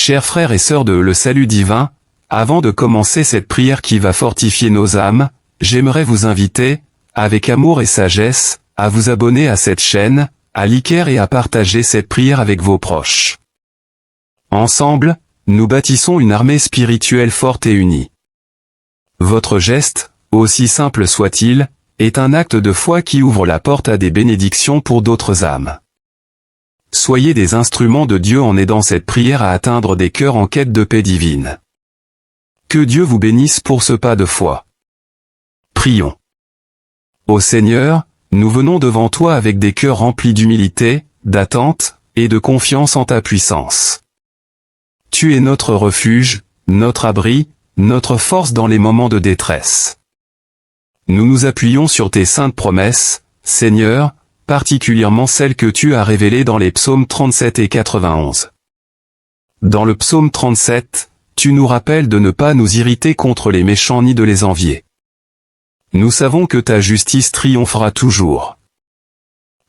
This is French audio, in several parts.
Chers frères et sœurs de Le Salut Divin, avant de commencer cette prière qui va fortifier nos âmes, j'aimerais vous inviter, avec amour et sagesse, à vous abonner à cette chaîne, à liker et à partager cette prière avec vos proches. Ensemble, nous bâtissons une armée spirituelle forte et unie. Votre geste, aussi simple soit-il, est un acte de foi qui ouvre la porte à des bénédictions pour d'autres âmes. Soyez des instruments de Dieu en aidant cette prière à atteindre des cœurs en quête de paix divine. Que Dieu vous bénisse pour ce pas de foi. Prions. Ô Seigneur, nous venons devant toi avec des cœurs remplis d'humilité, d'attente, et de confiance en ta puissance. Tu es notre refuge, notre abri, notre force dans les moments de détresse. Nous nous appuyons sur tes saintes promesses, Seigneur, particulièrement celles que tu as révélées dans les psaumes 37 et 91. Dans le psaume 37, tu nous rappelles de ne pas nous irriter contre les méchants ni de les envier. Nous savons que ta justice triomphera toujours.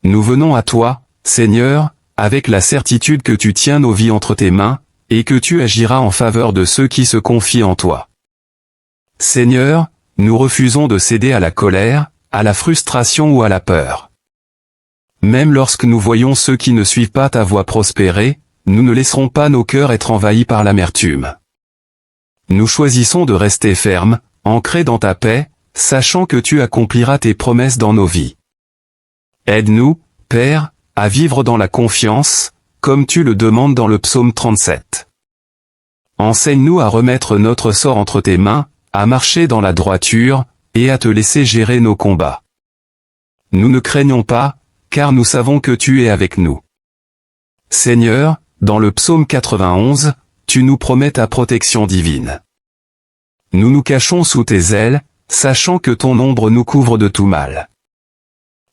Nous venons à toi, Seigneur, avec la certitude que tu tiens nos vies entre tes mains, et que tu agiras en faveur de ceux qui se confient en toi. Seigneur, nous refusons de céder à la colère, à la frustration ou à la peur. Même lorsque nous voyons ceux qui ne suivent pas ta voie prospérer, nous ne laisserons pas nos cœurs être envahis par l'amertume. Nous choisissons de rester fermes, ancrés dans ta paix, sachant que tu accompliras tes promesses dans nos vies. Aide-nous, Père, à vivre dans la confiance, comme tu le demandes dans le psaume 37. Enseigne-nous à remettre notre sort entre tes mains, à marcher dans la droiture, et à te laisser gérer nos combats. Nous ne craignons pas, car nous savons que tu es avec nous. Seigneur, dans le psaume 91, tu nous promets ta protection divine. Nous nous cachons sous tes ailes, sachant que ton ombre nous couvre de tout mal.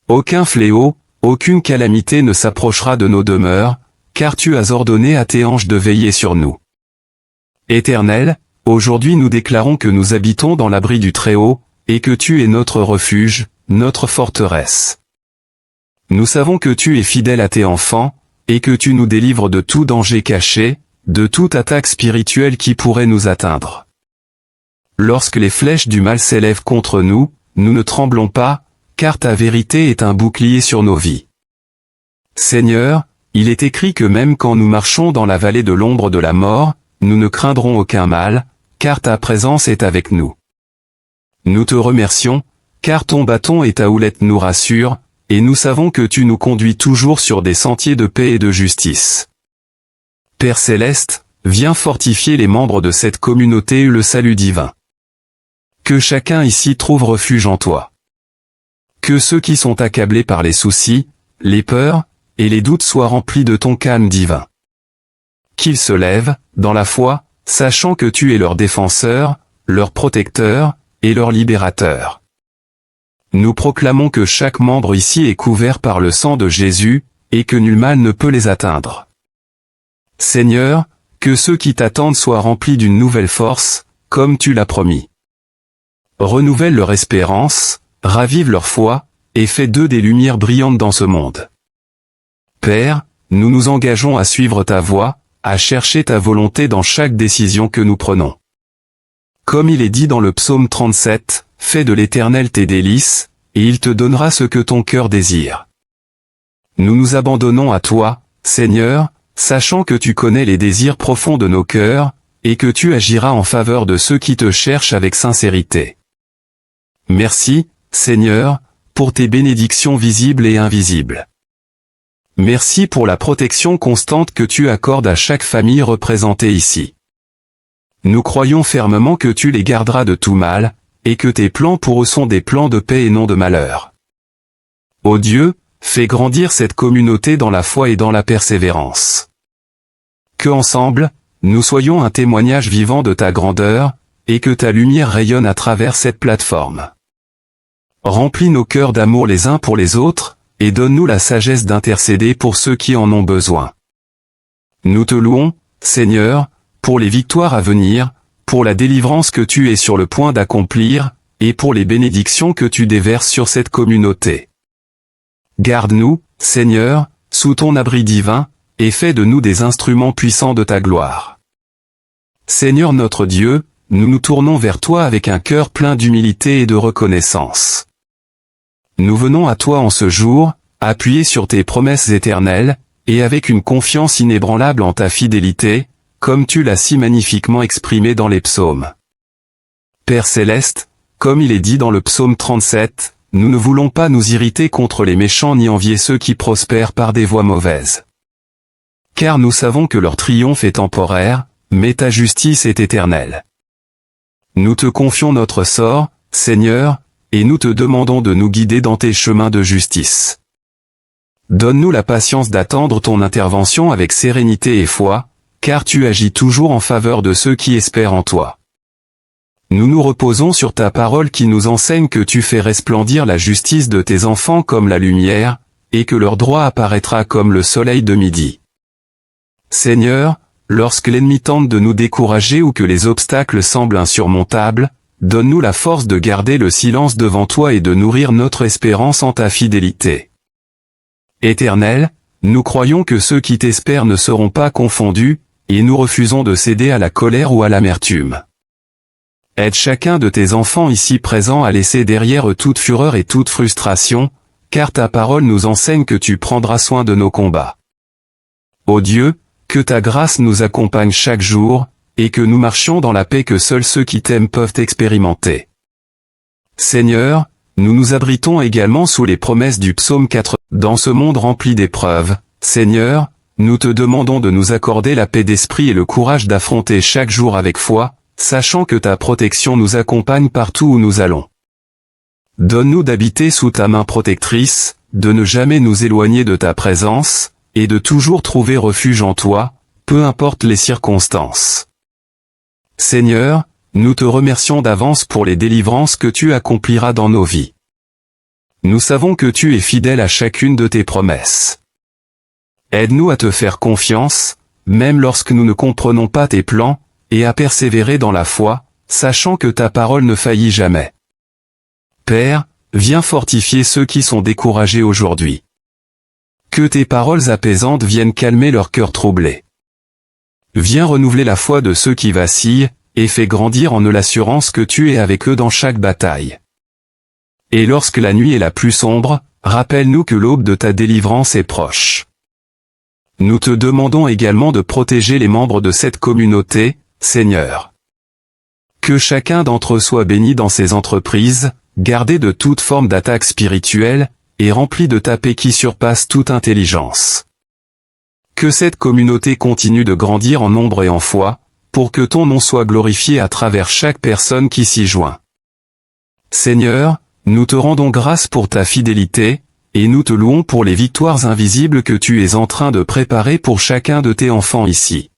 Aucun fléau, aucune calamité ne s'approchera de nos demeures, car tu as ordonné à tes anges de veiller sur nous. Éternel, aujourd'hui nous déclarons que nous habitons dans l'abri du Très-Haut, et que tu es notre refuge, notre forteresse. Nous savons que tu es fidèle à tes enfants, et que tu nous délivres de tout danger caché, de toute attaque spirituelle qui pourrait nous atteindre. Lorsque les flèches du mal s'élèvent contre nous, nous ne tremblons pas, car ta vérité est un bouclier sur nos vies. Seigneur, il est écrit que même quand nous marchons dans la vallée de l'ombre de la mort, nous ne craindrons aucun mal, car ta présence est avec nous. Nous te remercions, car ton bâton et ta houlette nous rassurent, et nous savons que tu nous conduis toujours sur des sentiers de paix et de justice. Père Céleste, viens fortifier les membres de cette communauté Le Salut Divin. Que chacun ici trouve refuge en toi. Que ceux qui sont accablés par les soucis, les peurs, et les doutes soient remplis de ton calme divin. Qu'ils se lèvent, dans la foi, sachant que tu es leur défenseur, leur protecteur, et leur libérateur. Nous proclamons que chaque membre ici est couvert par le sang de Jésus, et que nul mal ne peut les atteindre. Seigneur, que ceux qui t'attendent soient remplis d'une nouvelle force, comme tu l'as promis. Renouvelle leur espérance, ravive leur foi, et fais d'eux des lumières brillantes dans ce monde. Père, nous nous engageons à suivre ta voie, à chercher ta volonté dans chaque décision que nous prenons. Comme il est dit dans le psaume 37, fais de l'Éternel tes délices, et il te donnera ce que ton cœur désire. Nous nous abandonnons à toi, Seigneur, sachant que tu connais les désirs profonds de nos cœurs, et que tu agiras en faveur de ceux qui te cherchent avec sincérité. Merci, Seigneur, pour tes bénédictions visibles et invisibles. Merci pour la protection constante que tu accordes à chaque famille représentée ici. Nous croyons fermement que tu les garderas de tout mal, et que tes plans pour eux sont des plans de paix et non de malheur. Ô Dieu, fais grandir cette communauté dans la foi et dans la persévérance. Que ensemble, nous soyons un témoignage vivant de ta grandeur, et que ta lumière rayonne à travers cette plateforme. Remplis nos cœurs d'amour les uns pour les autres, et donne-nous la sagesse d'intercéder pour ceux qui en ont besoin. Nous te louons, Seigneur, pour les victoires à venir, pour la délivrance que tu es sur le point d'accomplir, et pour les bénédictions que tu déverses sur cette communauté. Garde-nous, Seigneur, sous ton abri divin, et fais de nous des instruments puissants de ta gloire. Seigneur notre Dieu, nous nous tournons vers toi avec un cœur plein d'humilité et de reconnaissance. Nous venons à toi en ce jour, appuyés sur tes promesses éternelles, et avec une confiance inébranlable en ta fidélité, comme tu l'as si magnifiquement exprimé dans les psaumes. Père céleste, comme il est dit dans le psaume 37, nous ne voulons pas nous irriter contre les méchants ni envier ceux qui prospèrent par des voies mauvaises. Car nous savons que leur triomphe est temporaire, mais ta justice est éternelle. Nous te confions notre sort, Seigneur, et nous te demandons de nous guider dans tes chemins de justice. Donne-nous la patience d'attendre ton intervention avec sérénité et foi, car tu agis toujours en faveur de ceux qui espèrent en toi. Nous nous reposons sur ta parole qui nous enseigne que tu fais resplendir la justice de tes enfants comme la lumière, et que leur droit apparaîtra comme le soleil de midi. Seigneur, lorsque l'ennemi tente de nous décourager ou que les obstacles semblent insurmontables, donne-nous la force de garder le silence devant toi et de nourrir notre espérance en ta fidélité. Éternel, nous croyons que ceux qui t'espèrent ne seront pas confondus, et nous refusons de céder à la colère ou à l'amertume. Aide chacun de tes enfants ici présents à laisser derrière eux toute fureur et toute frustration, car ta parole nous enseigne que tu prendras soin de nos combats. Ô Dieu, que ta grâce nous accompagne chaque jour, et que nous marchions dans la paix que seuls ceux qui t'aiment peuvent expérimenter. Seigneur, nous nous abritons également sous les promesses du psaume 4. Dans ce monde rempli d'épreuves, Seigneur, nous te demandons de nous accorder la paix d'esprit et le courage d'affronter chaque jour avec foi, sachant que ta protection nous accompagne partout où nous allons. Donne-nous d'habiter sous ta main protectrice, de ne jamais nous éloigner de ta présence, et de toujours trouver refuge en toi, peu importe les circonstances. Seigneur, nous te remercions d'avance pour les délivrances que tu accompliras dans nos vies. Nous savons que tu es fidèle à chacune de tes promesses. Aide-nous à te faire confiance, même lorsque nous ne comprenons pas tes plans, et à persévérer dans la foi, sachant que ta parole ne faillit jamais. Père, viens fortifier ceux qui sont découragés aujourd'hui. Que tes paroles apaisantes viennent calmer leur cœur troublé. Viens renouveler la foi de ceux qui vacillent, et fais grandir en eux l'assurance que tu es avec eux dans chaque bataille. Et lorsque la nuit est la plus sombre, rappelle-nous que l'aube de ta délivrance est proche. Nous te demandons également de protéger les membres de cette communauté, Seigneur. Que chacun d'entre eux soit béni dans ses entreprises, gardé de toute forme d'attaque spirituelle, et rempli de ta paix qui surpasse toute intelligence. Que cette communauté continue de grandir en nombre et en foi, pour que ton nom soit glorifié à travers chaque personne qui s'y joint. Seigneur, nous te rendons grâce pour ta fidélité, et nous te louons pour les victoires invisibles que tu es en train de préparer pour chacun de tes enfants ici.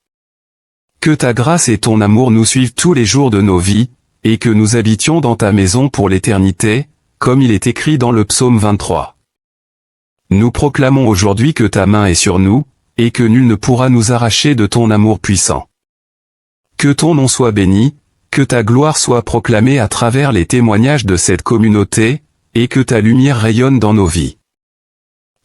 Que ta grâce et ton amour nous suivent tous les jours de nos vies, et que nous habitions dans ta maison pour l'éternité, comme il est écrit dans le psaume 23. Nous proclamons aujourd'hui que ta main est sur nous, et que nul ne pourra nous arracher de ton amour puissant. Que ton nom soit béni, que ta gloire soit proclamée à travers les témoignages de cette communauté, et que ta lumière rayonne dans nos vies.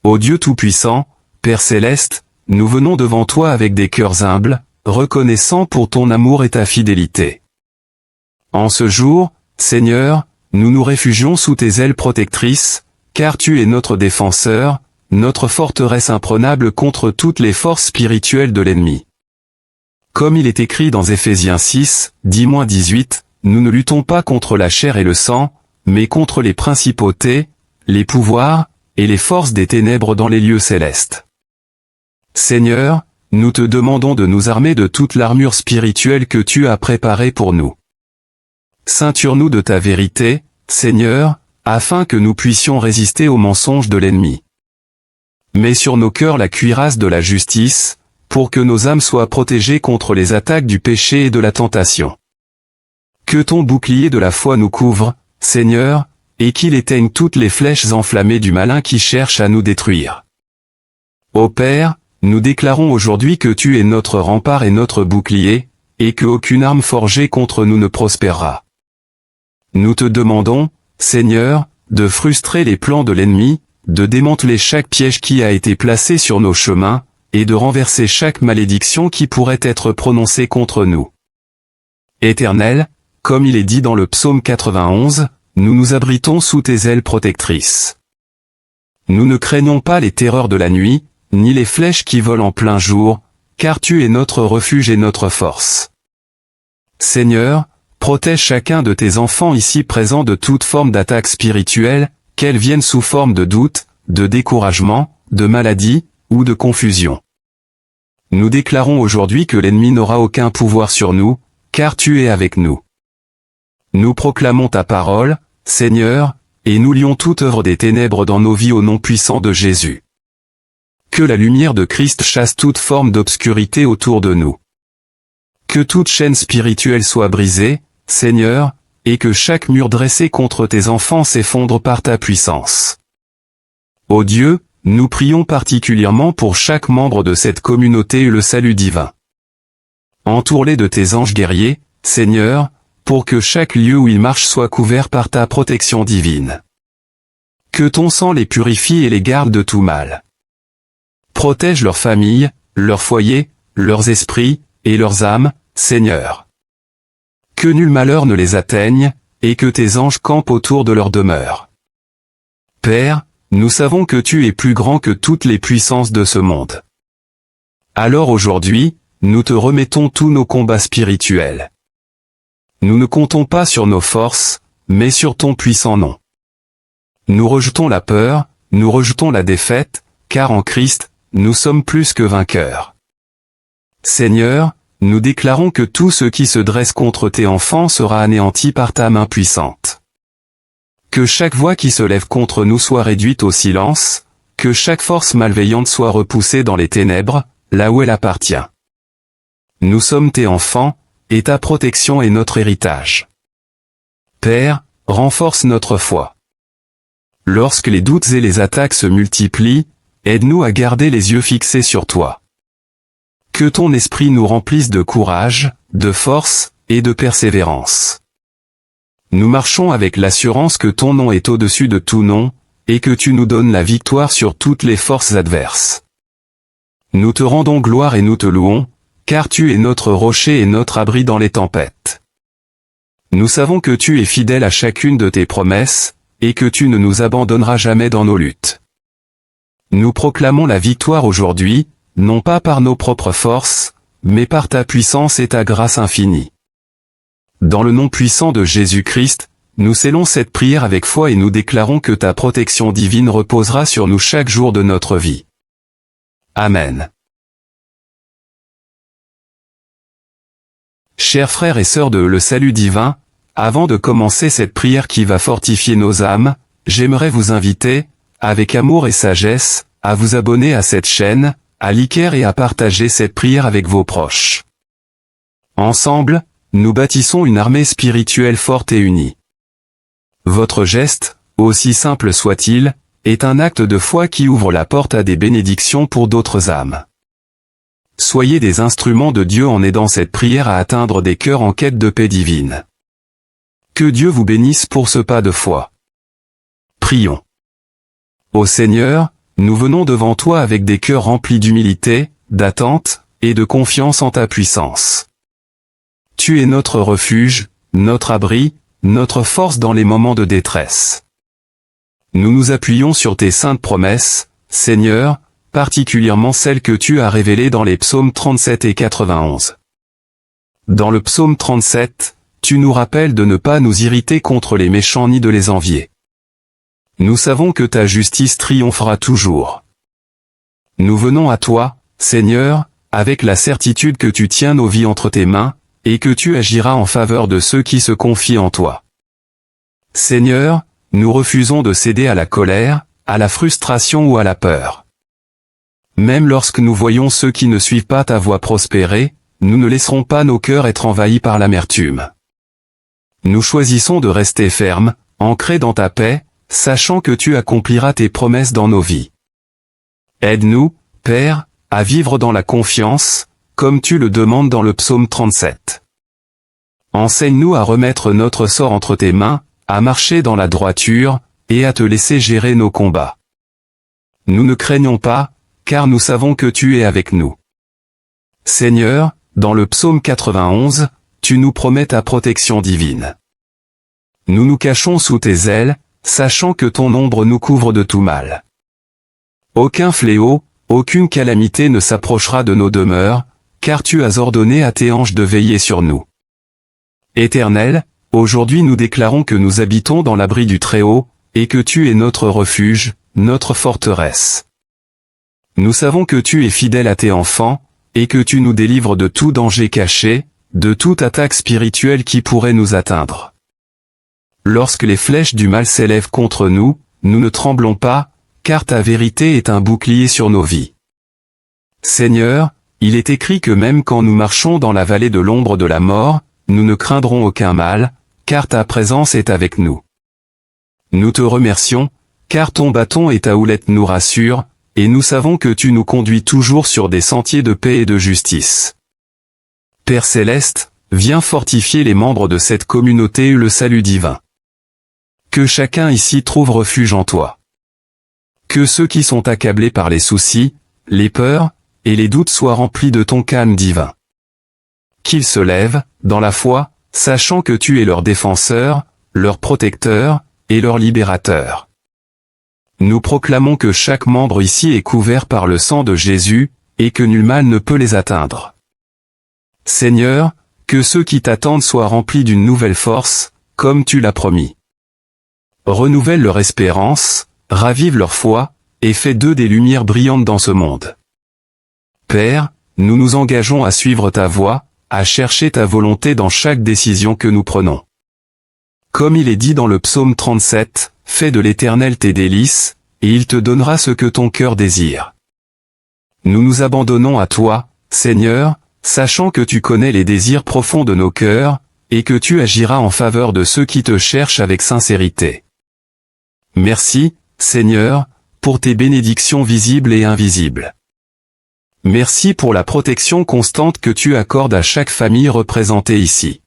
Ô Dieu Tout-Puissant, Père Céleste, nous venons devant toi avec des cœurs humbles, reconnaissants pour ton amour et ta fidélité. En ce jour, Seigneur, nous nous réfugions sous tes ailes protectrices, car tu es notre défenseur, notre forteresse imprenable contre toutes les forces spirituelles de l'ennemi. Comme il est écrit dans Éphésiens 6, 10-18, nous ne luttons pas contre la chair et le sang, mais contre les principautés, les pouvoirs, et les forces des ténèbres dans les lieux célestes. Seigneur, nous te demandons de nous armer de toute l'armure spirituelle que tu as préparée pour nous. Ceinture-nous de ta vérité, Seigneur, afin que nous puissions résister aux mensonges de l'ennemi. Mets sur nos cœurs la cuirasse de la justice, pour que nos âmes soient protégées contre les attaques du péché et de la tentation. Que ton bouclier de la foi nous couvre, Seigneur, et qu'il éteigne toutes les flèches enflammées du malin qui cherche à nous détruire. Ô Père, nous déclarons aujourd'hui que tu es notre rempart et notre bouclier, et que aucune arme forgée contre nous ne prospérera. Nous te demandons, Seigneur, de frustrer les plans de l'ennemi, de démanteler chaque piège qui a été placé sur nos chemins, et de renverser chaque malédiction qui pourrait être prononcée contre nous. Éternel, comme il est dit dans le psaume 91, nous nous abritons sous tes ailes protectrices. Nous ne craignons pas les terreurs de la nuit, ni les flèches qui volent en plein jour, car tu es notre refuge et notre force. Seigneur, protège chacun de tes enfants ici présents de toute forme d'attaque spirituelle, qu'elles viennent sous forme de doute, de découragement, de maladie, ou de confusion. Nous déclarons aujourd'hui que l'ennemi n'aura aucun pouvoir sur nous, car tu es avec nous. Nous proclamons ta parole, Seigneur, et nous lions toute œuvre des ténèbres dans nos vies au nom puissant de Jésus. Que la lumière de Christ chasse toute forme d'obscurité autour de nous. Que toute chaîne spirituelle soit brisée, Seigneur, et que chaque mur dressé contre tes enfants s'effondre par ta puissance. Ô Dieu, nous prions particulièrement pour chaque membre de cette communauté et le salut divin. Entoure-les de tes anges guerriers, Seigneur, pour que chaque lieu où ils marchent soit couvert par ta protection divine. Que ton sang les purifie et les garde de tout mal. Protège leurs familles, leurs foyers, leurs esprits, et leurs âmes, Seigneur. Que nul malheur ne les atteigne, et que tes anges campent autour de leur demeure. Père, nous savons que tu es plus grand que toutes les puissances de ce monde. Alors aujourd'hui, nous te remettons tous nos combats spirituels. Nous ne comptons pas sur nos forces, mais sur ton puissant nom. Nous rejetons la peur, nous rejetons la défaite, car en Christ, nous sommes plus que vainqueurs. Seigneur, nous déclarons que tout ce qui se dresse contre tes enfants sera anéanti par ta main puissante. Que chaque voix qui se lève contre nous soit réduite au silence, que chaque force malveillante soit repoussée dans les ténèbres, là où elle appartient. Nous sommes tes enfants, et ta protection est notre héritage. Père, renforce notre foi. Lorsque les doutes et les attaques se multiplient, aide-nous à garder les yeux fixés sur toi. Que ton esprit nous remplisse de courage, de force, et de persévérance. Nous marchons avec l'assurance que ton nom est au-dessus de tout nom, et que tu nous donnes la victoire sur toutes les forces adverses. Nous te rendons gloire et nous te louons, car tu es notre rocher et notre abri dans les tempêtes. Nous savons que tu es fidèle à chacune de tes promesses, et que tu ne nous abandonneras jamais dans nos luttes. Nous proclamons la victoire aujourd'hui, non pas par nos propres forces, mais par ta puissance et ta grâce infinie. Dans le nom puissant de Jésus-Christ, nous scellons cette prière avec foi et nous déclarons que ta protection divine reposera sur nous chaque jour de notre vie. Amen. Chers frères et sœurs de Le Salut Divin, avant de commencer cette prière qui va fortifier nos âmes, j'aimerais vous inviter, avec amour et sagesse, à vous abonner à cette chaîne, à liker et à partager cette prière avec vos proches. Ensemble, nous bâtissons une armée spirituelle forte et unie. Votre geste, aussi simple soit-il, est un acte de foi qui ouvre la porte à des bénédictions pour d'autres âmes. Soyez des instruments de Dieu en aidant cette prière à atteindre des cœurs en quête de paix divine. Que Dieu vous bénisse pour ce pas de foi. Prions. Ô Seigneur, nous venons devant toi avec des cœurs remplis d'humilité, d'attente, et de confiance en ta puissance. Tu es notre refuge, notre abri, notre force dans les moments de détresse. Nous nous appuyons sur tes saintes promesses, Seigneur, particulièrement celles que tu as révélées dans les psaumes 37 et 91. Dans le psaume 37, tu nous rappelles de ne pas nous irriter contre les méchants ni de les envier. Nous savons que ta justice triomphera toujours. Nous venons à toi, Seigneur, avec la certitude que tu tiens nos vies entre tes mains, et que tu agiras en faveur de ceux qui se confient en toi. Seigneur, nous refusons de céder à la colère, à la frustration ou à la peur. Même lorsque nous voyons ceux qui ne suivent pas ta voie prospérer, nous ne laisserons pas nos cœurs être envahis par l'amertume. Nous choisissons de rester fermes, ancrés dans ta paix, sachant que tu accompliras tes promesses dans nos vies. Aide-nous, Père, à vivre dans la confiance, comme tu le demandes dans le psaume 37. Enseigne-nous à remettre notre sort entre tes mains, à marcher dans la droiture, et à te laisser gérer nos combats. Nous ne craignons pas, car nous savons que tu es avec nous. Seigneur, dans le psaume 91, tu nous promets ta protection divine. Nous nous cachons sous tes ailes, sachant que ton ombre nous couvre de tout mal. Aucun fléau, aucune calamité ne s'approchera de nos demeures, car tu as ordonné à tes anges de veiller sur nous. Éternel, aujourd'hui nous déclarons que nous habitons dans l'abri du Très-Haut, et que tu es notre refuge, notre forteresse. Nous savons que tu es fidèle à tes enfants, et que tu nous délivres de tout danger caché, de toute attaque spirituelle qui pourrait nous atteindre. Lorsque les flèches du mal s'élèvent contre nous, nous ne tremblons pas, car ta vérité est un bouclier sur nos vies. Seigneur, il est écrit que même quand nous marchons dans la vallée de l'ombre de la mort, nous ne craindrons aucun mal, car ta présence est avec nous. Nous te remercions, car ton bâton et ta houlette nous rassurent, et nous savons que tu nous conduis toujours sur des sentiers de paix et de justice. Père céleste, viens fortifier les membres de cette communauté et le salut divin. Que chacun ici trouve refuge en toi. Que ceux qui sont accablés par les soucis, les peurs, et les doutes soient remplis de ton calme divin. Qu'ils se lèvent, dans la foi, sachant que tu es leur défenseur, leur protecteur, et leur libérateur. Nous proclamons que chaque membre ici est couvert par le sang de Jésus, et que nul mal ne peut les atteindre. Seigneur, que ceux qui t'attendent soient remplis d'une nouvelle force, comme tu l'as promis. Renouvelle leur espérance, ravive leur foi, et fais d'eux des lumières brillantes dans ce monde. Père, nous nous engageons à suivre ta voie, à chercher ta volonté dans chaque décision que nous prenons. Comme il est dit dans le psaume 37, fais de l'Éternel tes délices, et il te donnera ce que ton cœur désire. Nous nous abandonnons à toi, Seigneur, sachant que tu connais les désirs profonds de nos cœurs, et que tu agiras en faveur de ceux qui te cherchent avec sincérité. Merci, Seigneur, pour tes bénédictions visibles et invisibles. Merci pour la protection constante que tu accordes à chaque famille représentée ici.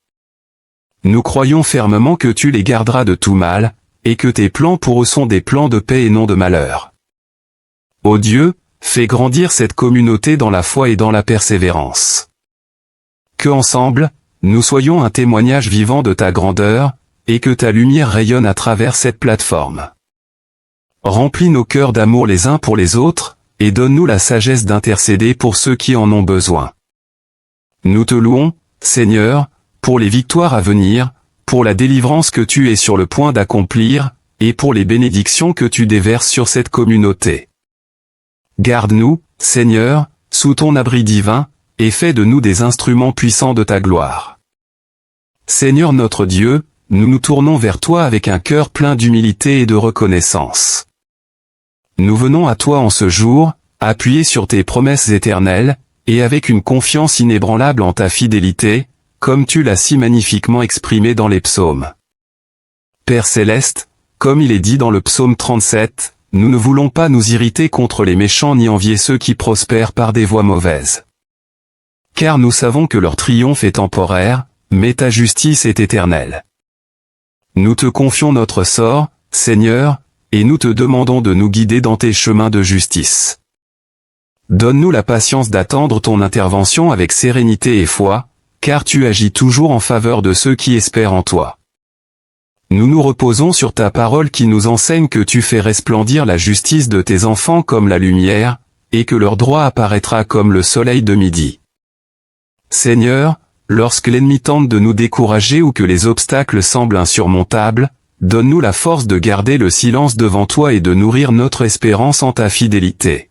Nous croyons fermement que tu les garderas de tout mal, et que tes plans pour eux sont des plans de paix et non de malheur. Ô Dieu, fais grandir cette communauté dans la foi et dans la persévérance. Que ensemble, nous soyons un témoignage vivant de ta grandeur, et que ta lumière rayonne à travers cette plateforme. Remplis nos cœurs d'amour les uns pour les autres, et donne-nous la sagesse d'intercéder pour ceux qui en ont besoin. Nous te louons, Seigneur, pour les victoires à venir, pour la délivrance que tu es sur le point d'accomplir, et pour les bénédictions que tu déverses sur cette communauté. Garde-nous, Seigneur, sous ton abri divin, et fais de nous des instruments puissants de ta gloire. Seigneur notre Dieu, nous nous tournons vers toi avec un cœur plein d'humilité et de reconnaissance. Nous venons à toi en ce jour, appuyés sur tes promesses éternelles, et avec une confiance inébranlable en ta fidélité, comme tu l'as si magnifiquement exprimé dans les psaumes. Père céleste, comme il est dit dans le psaume 37, nous ne voulons pas nous irriter contre les méchants ni envier ceux qui prospèrent par des voies mauvaises. Car nous savons que leur triomphe est temporaire, mais ta justice est éternelle. Nous te confions notre sort, Seigneur, et nous te demandons de nous guider dans tes chemins de justice. Donne-nous la patience d'attendre ton intervention avec sérénité et foi, car tu agis toujours en faveur de ceux qui espèrent en toi. Nous nous reposons sur ta parole qui nous enseigne que tu fais resplendir la justice de tes enfants comme la lumière, et que leur droit apparaîtra comme le soleil de midi. Seigneur, lorsque l'ennemi tente de nous décourager ou que les obstacles semblent insurmontables, donne-nous la force de garder le silence devant toi et de nourrir notre espérance en ta fidélité.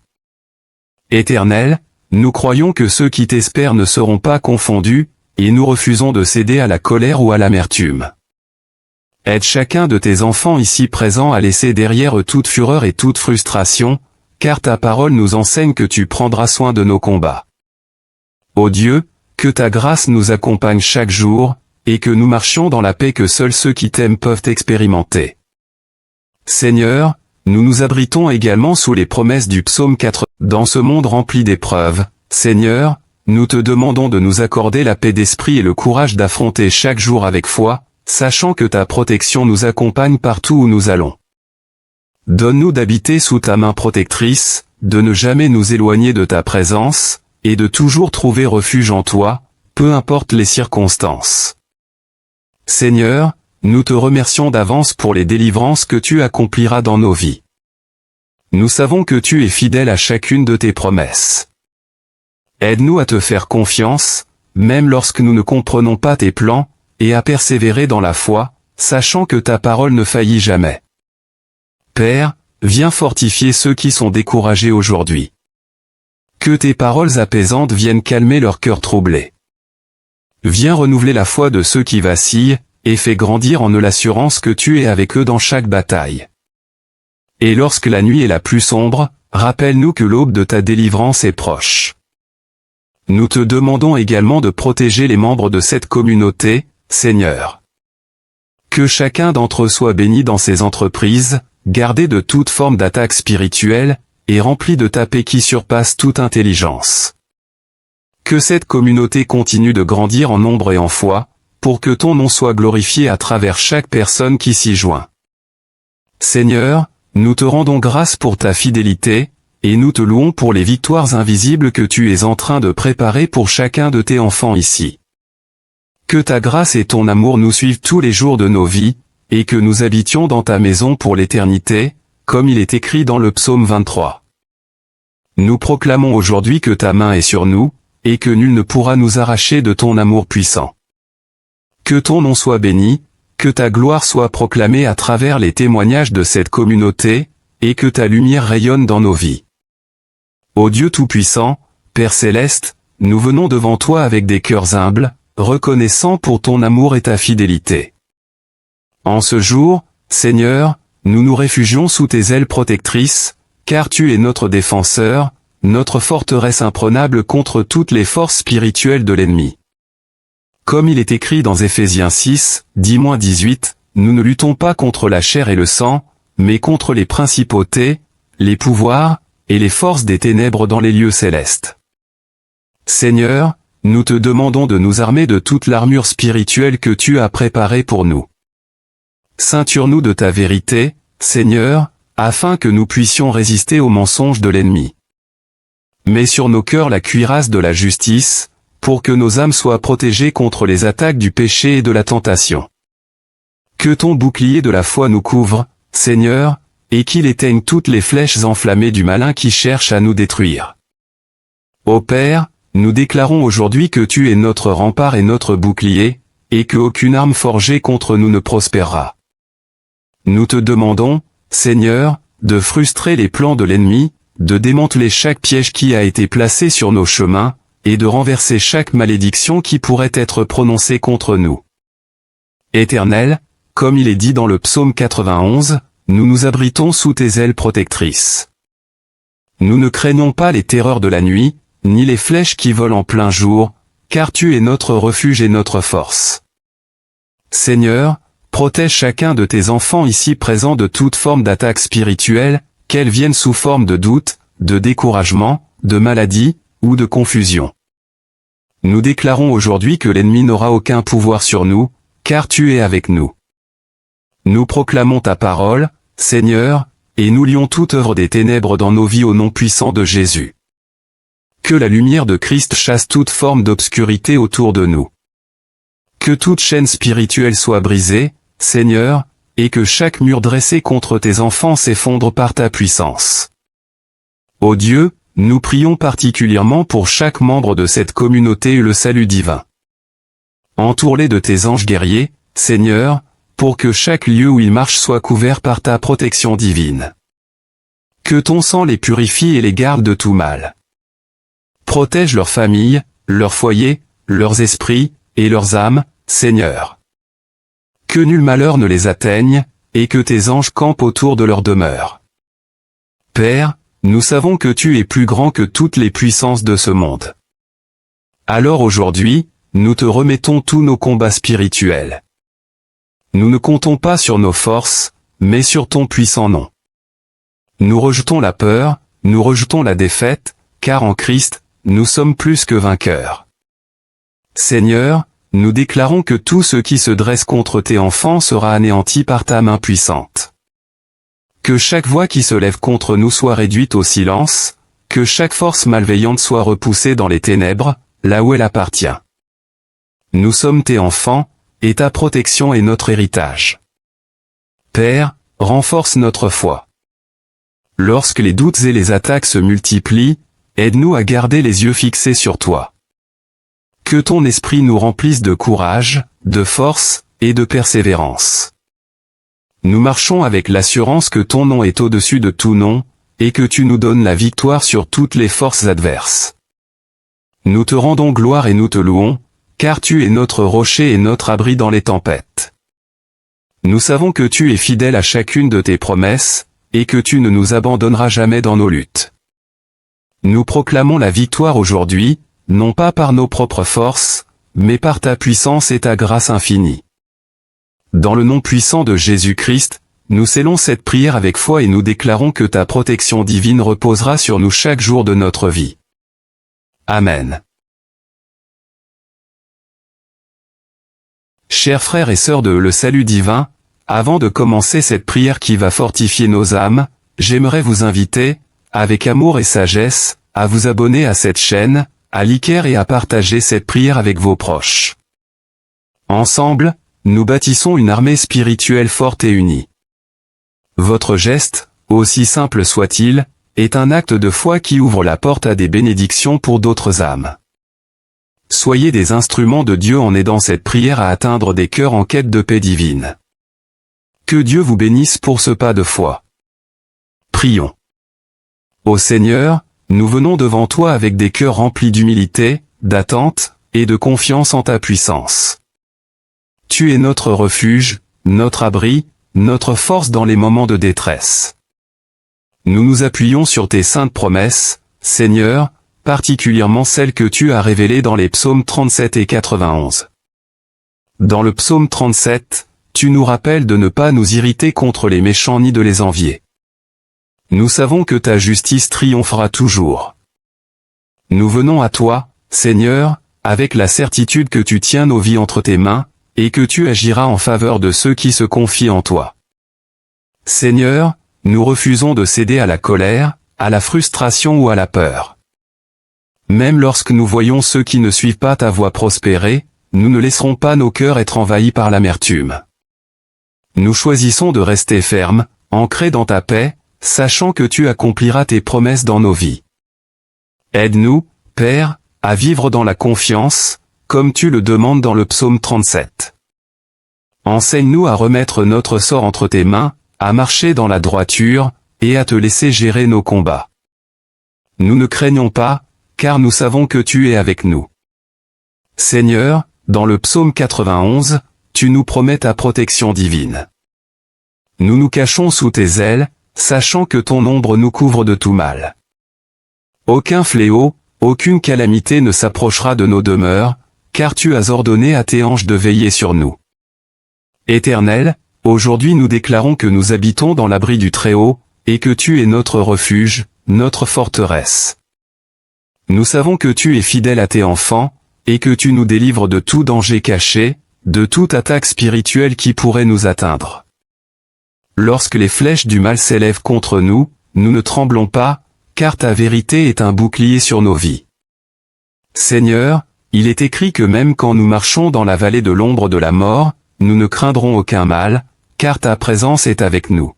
Éternel, nous croyons que ceux qui t'espèrent ne seront pas confondus, et nous refusons de céder à la colère ou à l'amertume. Aide chacun de tes enfants ici présents à laisser derrière eux toute fureur et toute frustration, car ta parole nous enseigne que tu prendras soin de nos combats. Ô Dieu, que ta grâce nous accompagne chaque jour, et que nous marchions dans la paix que seuls ceux qui t'aiment peuvent expérimenter. Seigneur, nous nous abritons également sous les promesses du psaume 4. Dans ce monde rempli d'épreuves, Seigneur, nous te demandons de nous accorder la paix d'esprit et le courage d'affronter chaque jour avec foi, sachant que ta protection nous accompagne partout où nous allons. Donne-nous d'habiter sous ta main protectrice, de ne jamais nous éloigner de ta présence, et de toujours trouver refuge en toi, peu importe les circonstances. Seigneur, nous te remercions d'avance pour les délivrances que tu accompliras dans nos vies. Nous savons que tu es fidèle à chacune de tes promesses. Aide-nous à te faire confiance, même lorsque nous ne comprenons pas tes plans, et à persévérer dans la foi, sachant que ta parole ne faillit jamais. Père, viens fortifier ceux qui sont découragés aujourd'hui. Que tes paroles apaisantes viennent calmer leur cœur troublé. Viens renouveler la foi de ceux qui vacillent, et fais grandir en eux l'assurance que tu es avec eux dans chaque bataille. Et lorsque la nuit est la plus sombre, rappelle-nous que l'aube de ta délivrance est proche. Nous te demandons également de protéger les membres de cette communauté, Seigneur. Que chacun d'entre eux soit béni dans ses entreprises, gardé de toute forme d'attaque spirituelle, et rempli de ta paix qui surpasse toute intelligence. Que cette communauté continue de grandir en nombre et en foi, pour que ton nom soit glorifié à travers chaque personne qui s'y joint. Seigneur, nous te rendons grâce pour ta fidélité, et nous te louons pour les victoires invisibles que tu es en train de préparer pour chacun de tes enfants ici. Que ta grâce et ton amour nous suivent tous les jours de nos vies, et que nous habitions dans ta maison pour l'éternité, comme il est écrit dans le psaume 23. Nous proclamons aujourd'hui que ta main est sur nous, et que nul ne pourra nous arracher de ton amour puissant. Que ton nom soit béni, que ta gloire soit proclamée à travers les témoignages de cette communauté, et que ta lumière rayonne dans nos vies. Ô Dieu Tout-Puissant, Père Céleste, nous venons devant toi avec des cœurs humbles, reconnaissants pour ton amour et ta fidélité. En ce jour, Seigneur, nous nous réfugions sous tes ailes protectrices, car tu es notre défenseur, notre forteresse imprenable contre toutes les forces spirituelles de l'ennemi. Comme il est écrit dans Éphésiens 6, 10-18, nous ne luttons pas contre la chair et le sang, mais contre les principautés, les pouvoirs, et les forces des ténèbres dans les lieux célestes. Seigneur, nous te demandons de nous armer de toute l'armure spirituelle que tu as préparée pour nous. Ceinture-nous de ta vérité, Seigneur, afin que nous puissions résister aux mensonges de l'ennemi. Mets sur nos cœurs la cuirasse de la justice, pour que nos âmes soient protégées contre les attaques du péché et de la tentation. Que ton bouclier de la foi nous couvre, Seigneur, et qu'il éteigne toutes les flèches enflammées du malin qui cherche à nous détruire. Ô Père, nous déclarons aujourd'hui que tu es notre rempart et notre bouclier, et que aucune arme forgée contre nous ne prospérera. Nous te demandons, Seigneur, de frustrer les plans de l'ennemi, de démanteler chaque piège qui a été placé sur nos chemins, et de renverser chaque malédiction qui pourrait être prononcée contre nous. Éternel, comme il est dit dans le psaume 91, nous nous abritons sous tes ailes protectrices. Nous ne craignons pas les terreurs de la nuit, ni les flèches qui volent en plein jour, car tu es notre refuge et notre force. Seigneur, protège chacun de tes enfants ici présents de toute forme d'attaque spirituelle, qu'elles viennent sous forme de doute, de découragement, de maladie, ou de confusion. Nous déclarons aujourd'hui que l'ennemi n'aura aucun pouvoir sur nous, car tu es avec nous. Nous proclamons ta parole, Seigneur, et nous lions toute œuvre des ténèbres dans nos vies au nom puissant de Jésus. Que la lumière de Christ chasse toute forme d'obscurité autour de nous. Que toute chaîne spirituelle soit brisée, Seigneur, et que chaque mur dressé contre tes enfants s'effondre par ta puissance. Ô Dieu, nous prions particulièrement pour chaque membre de cette communauté et le salut divin. Entoure-les de tes anges guerriers, Seigneur, pour que chaque lieu où ils marchent soit couvert par ta protection divine. Que ton sang les purifie et les garde de tout mal. Protège leurs familles, leurs foyers, leurs esprits, et leurs âmes, Seigneur. Que nul malheur ne les atteigne, et que tes anges campent autour de leur demeure. Père, nous savons que tu es plus grand que toutes les puissances de ce monde. Alors aujourd'hui, nous te remettons tous nos combats spirituels. Nous ne comptons pas sur nos forces, mais sur ton puissant nom. Nous rejetons la peur, nous rejetons la défaite, car en Christ, nous sommes plus que vainqueurs. Seigneur, nous déclarons que tout ce qui se dresse contre tes enfants sera anéanti par ta main puissante. Que chaque voix qui se lève contre nous soit réduite au silence, que chaque force malveillante soit repoussée dans les ténèbres, là où elle appartient. Nous sommes tes enfants, et ta protection est notre héritage. Père, renforce notre foi. Lorsque les doutes et les attaques se multiplient, aide-nous à garder les yeux fixés sur toi. Que ton esprit nous remplisse de courage, de force, et de persévérance. Nous marchons avec l'assurance que ton nom est au-dessus de tout nom, et que tu nous donnes la victoire sur toutes les forces adverses. Nous te rendons gloire et nous te louons, car tu es notre rocher et notre abri dans les tempêtes. Nous savons que tu es fidèle à chacune de tes promesses, et que tu ne nous abandonneras jamais dans nos luttes. Nous proclamons la victoire aujourd'hui, non pas par nos propres forces, mais par ta puissance et ta grâce infinie. Dans le nom puissant de Jésus-Christ, nous scellons cette prière avec foi et nous déclarons que ta protection divine reposera sur nous chaque jour de notre vie. Amen. Chers frères et sœurs de Le Salut Divin, avant de commencer cette prière qui va fortifier nos âmes, j'aimerais vous inviter, avec amour et sagesse, à vous abonner à cette chaîne, à liker et à partager cette prière avec vos proches. Ensemble, nous bâtissons une armée spirituelle forte et unie. Votre geste, aussi simple soit-il, est un acte de foi qui ouvre la porte à des bénédictions pour d'autres âmes. Soyez des instruments de Dieu en aidant cette prière à atteindre des cœurs en quête de paix divine. Que Dieu vous bénisse pour ce pas de foi. Prions. Ô Seigneur, nous venons devant toi avec des cœurs remplis d'humilité, d'attente, et de confiance en ta puissance. Tu es notre refuge, notre abri, notre force dans les moments de détresse. Nous nous appuyons sur tes saintes promesses, Seigneur, particulièrement celles que tu as révélées dans les psaumes 37 et 91. Dans le psaume 37, tu nous rappelles de ne pas nous irriter contre les méchants ni de les envier. Nous savons que ta justice triomphera toujours. Nous venons à toi, Seigneur, avec la certitude que tu tiens nos vies entre tes mains, et que tu agiras en faveur de ceux qui se confient en toi. Seigneur, nous refusons de céder à la colère, à la frustration ou à la peur. Même lorsque nous voyons ceux qui ne suivent pas ta voie prospérer, nous ne laisserons pas nos cœurs être envahis par l'amertume. Nous choisissons de rester fermes, ancrés dans ta paix, sachant que tu accompliras tes promesses dans nos vies. Aide-nous, Père, à vivre dans la confiance, comme tu le demandes dans le psaume 37. Enseigne-nous à remettre notre sort entre tes mains, à marcher dans la droiture, et à te laisser gérer nos combats. Nous ne craignons pas, car nous savons que tu es avec nous. Seigneur, dans le psaume 91, tu nous promets ta protection divine. Nous nous cachons sous tes ailes, sachant que ton ombre nous couvre de tout mal. Aucun fléau, aucune calamité ne s'approchera de nos demeures, car tu as ordonné à tes anges de veiller sur nous. Éternel, aujourd'hui nous déclarons que nous habitons dans l'abri du Très-Haut, et que tu es notre refuge, notre forteresse. Nous savons que tu es fidèle à tes enfants, et que tu nous délivres de tout danger caché, de toute attaque spirituelle qui pourrait nous atteindre. Lorsque les flèches du mal s'élèvent contre nous, nous ne tremblons pas, car ta vérité est un bouclier sur nos vies. Seigneur, il est écrit que même quand nous marchons dans la vallée de l'ombre de la mort, nous ne craindrons aucun mal, car ta présence est avec nous.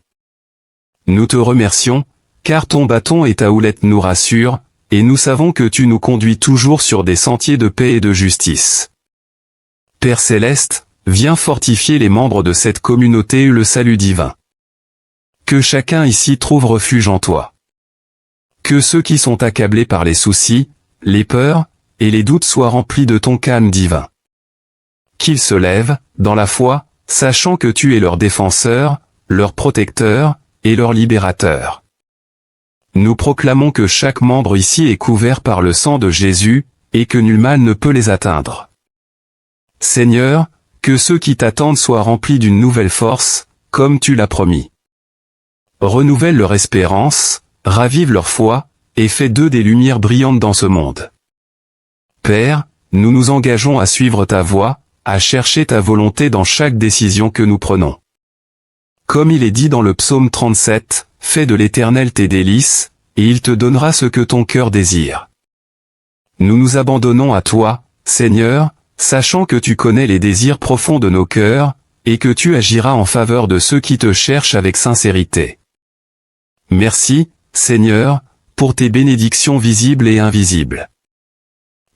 Nous te remercions, car ton bâton et ta houlette nous rassurent, et nous savons que tu nous conduis toujours sur des sentiers de paix et de justice. Père Céleste, viens fortifier les membres de cette communauté Le Salut Divin. Que chacun ici trouve refuge en toi. Que ceux qui sont accablés par les soucis, les peurs, et les doutes soient remplis de ton calme divin. Qu'ils se lèvent, dans la foi, sachant que tu es leur défenseur, leur protecteur, et leur libérateur. Nous proclamons que chaque membre ici est couvert par le sang de Jésus, et que nul mal ne peut les atteindre. Seigneur, que ceux qui t'attendent soient remplis d'une nouvelle force, comme tu l'as promis. Renouvelle leur espérance, ravive leur foi, et fais d'eux des lumières brillantes dans ce monde. Père, nous nous engageons à suivre ta voie, à chercher ta volonté dans chaque décision que nous prenons. Comme il est dit dans le psaume 37, fais de l'Éternel tes délices, et il te donnera ce que ton cœur désire. Nous nous abandonnons à toi, Seigneur, sachant que tu connais les désirs profonds de nos cœurs, et que tu agiras en faveur de ceux qui te cherchent avec sincérité. Merci, Seigneur, pour tes bénédictions visibles et invisibles.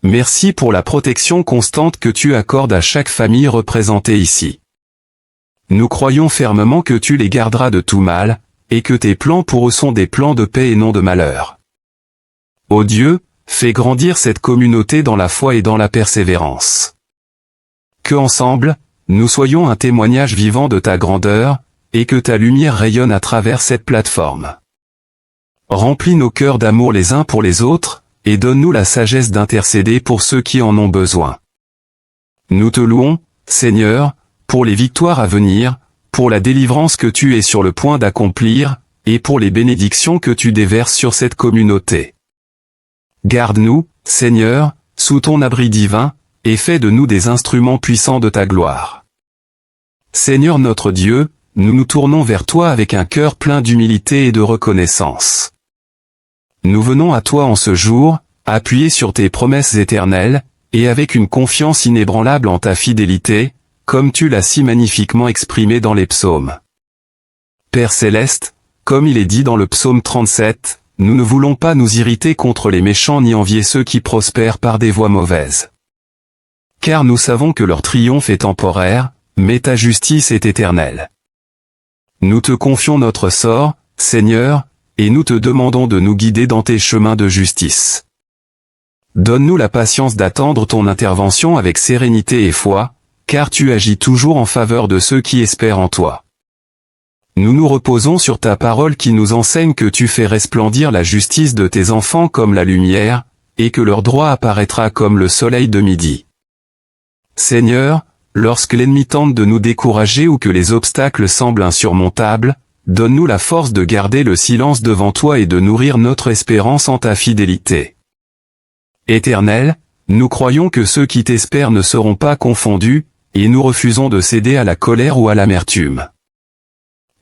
Merci pour la protection constante que tu accordes à chaque famille représentée ici. Nous croyons fermement que tu les garderas de tout mal, et que tes plans pour eux sont des plans de paix et non de malheur. Ô Dieu, fais grandir cette communauté dans la foi et dans la persévérance. Que ensemble, nous soyons un témoignage vivant de ta grandeur, et que ta lumière rayonne à travers cette plateforme. Remplis nos cœurs d'amour les uns pour les autres, et donne-nous la sagesse d'intercéder pour ceux qui en ont besoin. Nous te louons, Seigneur, pour les victoires à venir, pour la délivrance que tu es sur le point d'accomplir, et pour les bénédictions que tu déverses sur cette communauté. Garde-nous, Seigneur, sous ton abri divin, et fais de nous des instruments puissants de ta gloire. Seigneur notre Dieu, nous nous tournons vers toi avec un cœur plein d'humilité et de reconnaissance. Nous venons à toi en ce jour, appuyés sur tes promesses éternelles, et avec une confiance inébranlable en ta fidélité, comme tu l'as si magnifiquement exprimé dans les psaumes. Père céleste, comme il est dit dans le psaume 37, nous ne voulons pas nous irriter contre les méchants ni envier ceux qui prospèrent par des voies mauvaises. Car nous savons que leur triomphe est temporaire, mais ta justice est éternelle. Nous te confions notre sort, Seigneur, et nous te demandons de nous guider dans tes chemins de justice. Donne-nous la patience d'attendre ton intervention avec sérénité et foi, car tu agis toujours en faveur de ceux qui espèrent en toi. Nous nous reposons sur ta parole qui nous enseigne que tu fais resplendir la justice de tes enfants comme la lumière, et que leur droit apparaîtra comme le soleil de midi. Seigneur, lorsque l'ennemi tente de nous décourager ou que les obstacles semblent insurmontables, donne-nous la force de garder le silence devant toi et de nourrir notre espérance en ta fidélité. Éternel, nous croyons que ceux qui t'espèrent ne seront pas confondus, et nous refusons de céder à la colère ou à l'amertume.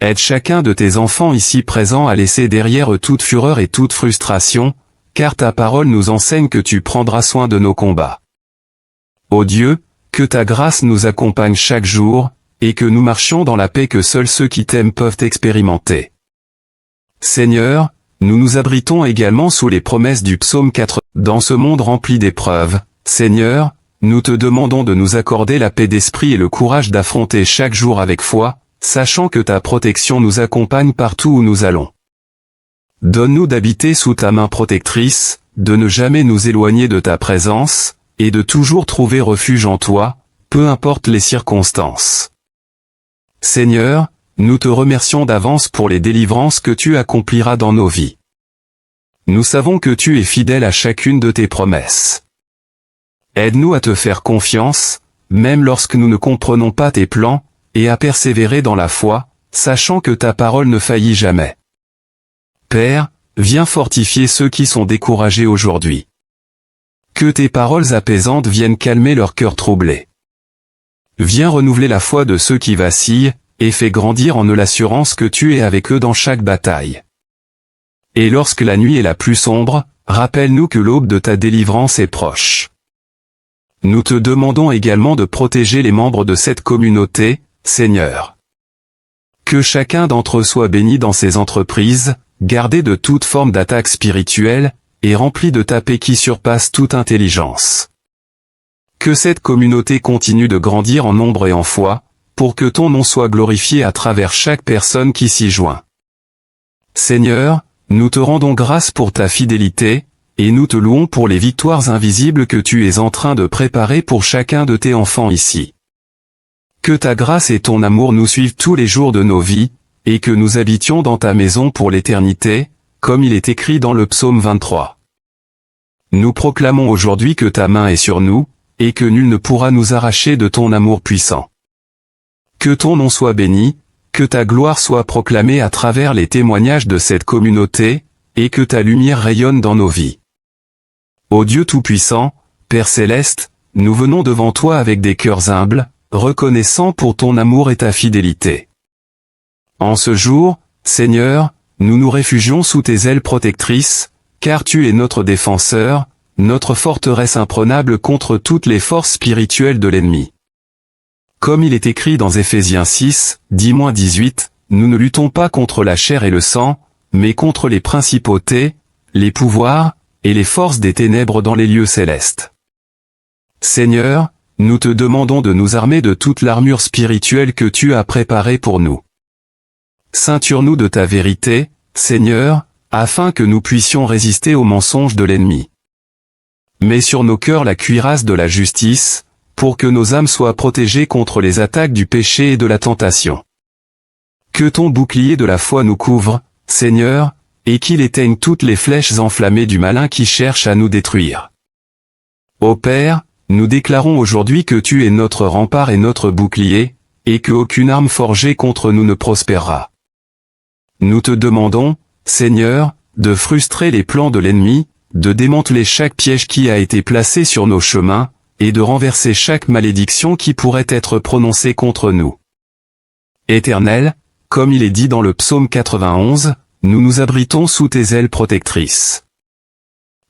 Aide chacun de tes enfants ici présents à laisser derrière eux toute fureur et toute frustration, car ta parole nous enseigne que tu prendras soin de nos combats. Ô Dieu, que ta grâce nous accompagne chaque jour, et que nous marchions dans la paix que seuls ceux qui t'aiment peuvent expérimenter. Seigneur, nous nous abritons également sous les promesses du psaume 4. Dans ce monde rempli d'épreuves, Seigneur, nous te demandons de nous accorder la paix d'esprit et le courage d'affronter chaque jour avec foi, sachant que ta protection nous accompagne partout où nous allons. Donne-nous d'habiter sous ta main protectrice, de ne jamais nous éloigner de ta présence, et de toujours trouver refuge en toi, peu importe les circonstances. Seigneur, nous te remercions d'avance pour les délivrances que tu accompliras dans nos vies. Nous savons que tu es fidèle à chacune de tes promesses. Aide-nous à te faire confiance, même lorsque nous ne comprenons pas tes plans, et à persévérer dans la foi, sachant que ta parole ne faillit jamais. Père, viens fortifier ceux qui sont découragés aujourd'hui. Que tes paroles apaisantes viennent calmer leur cœur troublé. Viens renouveler la foi de ceux qui vacillent, et fais grandir en eux l'assurance que tu es avec eux dans chaque bataille. Et lorsque la nuit est la plus sombre, rappelle-nous que l'aube de ta délivrance est proche. Nous te demandons également de protéger les membres de cette communauté, Seigneur. Que chacun d'entre eux soit béni dans ses entreprises, gardé de toute forme d'attaque spirituelle, et rempli de ta paix qui surpasse toute intelligence. Que cette communauté continue de grandir en nombre et en foi, pour que ton nom soit glorifié à travers chaque personne qui s'y joint. Seigneur, nous te rendons grâce pour ta fidélité, et nous te louons pour les victoires invisibles que tu es en train de préparer pour chacun de tes enfants ici. Que ta grâce et ton amour nous suivent tous les jours de nos vies, et que nous habitions dans ta maison pour l'éternité, comme il est écrit dans le psaume 23. Nous proclamons aujourd'hui que ta main est sur nous, et que nul ne pourra nous arracher de ton amour puissant. Que ton nom soit béni, que ta gloire soit proclamée à travers les témoignages de cette communauté, et que ta lumière rayonne dans nos vies. Ô Dieu Tout-Puissant, Père Céleste, nous venons devant toi avec des cœurs humbles, reconnaissants pour ton amour et ta fidélité. En ce jour, Seigneur, nous nous réfugions sous tes ailes protectrices, car tu es notre défenseur, notre forteresse imprenable contre toutes les forces spirituelles de l'ennemi. Comme il est écrit dans Éphésiens 6, 10-18, nous ne luttons pas contre la chair et le sang, mais contre les principautés, les pouvoirs, et les forces des ténèbres dans les lieux célestes. Seigneur, nous te demandons de nous armer de toute l'armure spirituelle que tu as préparée pour nous. Ceinture-nous de ta vérité, Seigneur, afin que nous puissions résister aux mensonges de l'ennemi. Mets sur nos cœurs la cuirasse de la justice, pour que nos âmes soient protégées contre les attaques du péché et de la tentation. Que ton bouclier de la foi nous couvre, Seigneur, et qu'il éteigne toutes les flèches enflammées du malin qui cherche à nous détruire. Ô Père, nous déclarons aujourd'hui que tu es notre rempart et notre bouclier, et que aucune arme forgée contre nous ne prospérera. Nous te demandons, Seigneur, de frustrer les plans de l'ennemi, de démanteler chaque piège qui a été placé sur nos chemins, et de renverser chaque malédiction qui pourrait être prononcée contre nous. Éternel, comme il est dit dans le psaume 91, nous nous abritons sous tes ailes protectrices.